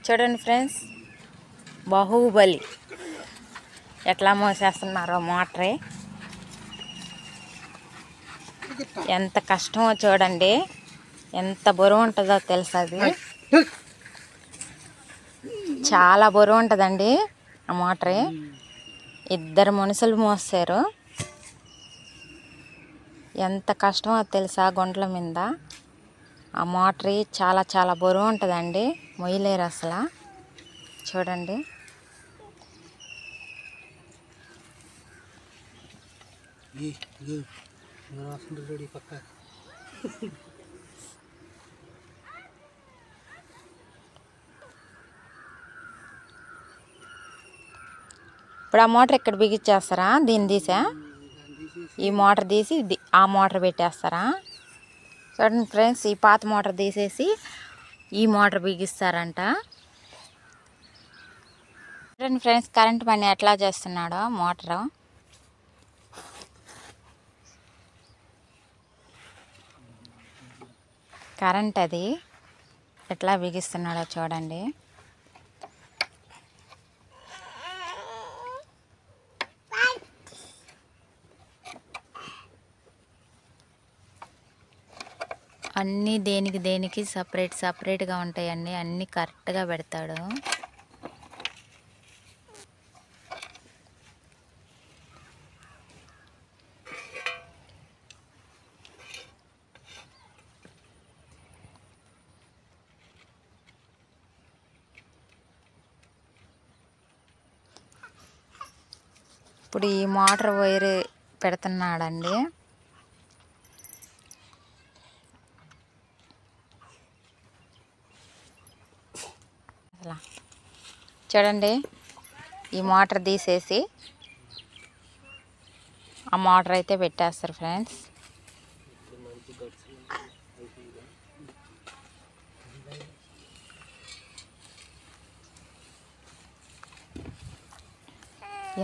చూడండి ఫ్రెండ్స్, బాహుబలి ఎట్లా మోసేస్తున్నారో మోటరే. ఎంత కష్టమో చూడండి, ఎంత బరువు ఉంటుందో తెలుసా. అది చాలా బరువు ఉంటుందండి ఆ మోటరే. ఇద్దరు మనుషులు మోస్తారు. ఎంత కష్టమో తెలుసా గుంటల మీద. ఆ మోటరీ చాలా చాలా బరువు ఉంటుందండి, మొయ్యలేరు అసలు. చూడండి, ఇప్పుడు ఆ మోటార్ ఇక్కడ బిగించేస్తారా? దీన్ని తీసా ఈ మోటార్ తీసి ఆ మోటార్ పెట్టేస్తారా? చూడండి ఫ్రెండ్స్, ఈ పాత మోటార్ తీసేసి ఈ మోటార్ బిగిస్తారంట. చూడండి ఫ్రెండ్స్, కరెంట్ పని ఎట్లా చేస్తున్నాడో మోటారు. కరెంట్ అది ఎట్లా బిగిస్తున్నాడో చూడండి. అన్నీ దేనికి దేనికి సపరేట్గా ఉంటాయండి. అన్నీ కరెక్ట్గా పెడతాడు. ఇప్పుడు ఈ మోటార్ వైర్ పెడుతున్నాడండి. చూడండి, ఈ మోటార్ తీసేసి ఆ మోటార్ అయితే పెట్టేస్తారు ఫ్రెండ్స్.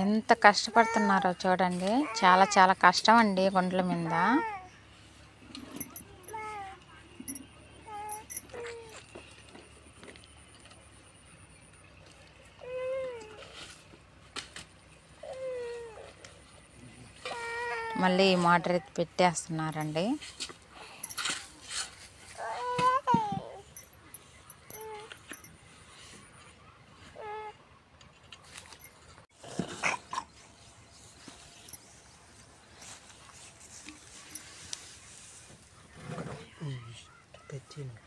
ఎంత కష్టపడుతున్నారో చూడండి, చాలా చాలా కష్టం అండి గుంటల మీద. మళ్ళీ ఈ మోటార్ ఎత్తి పెట్టేస్తున్నారండి. తెచ్చింది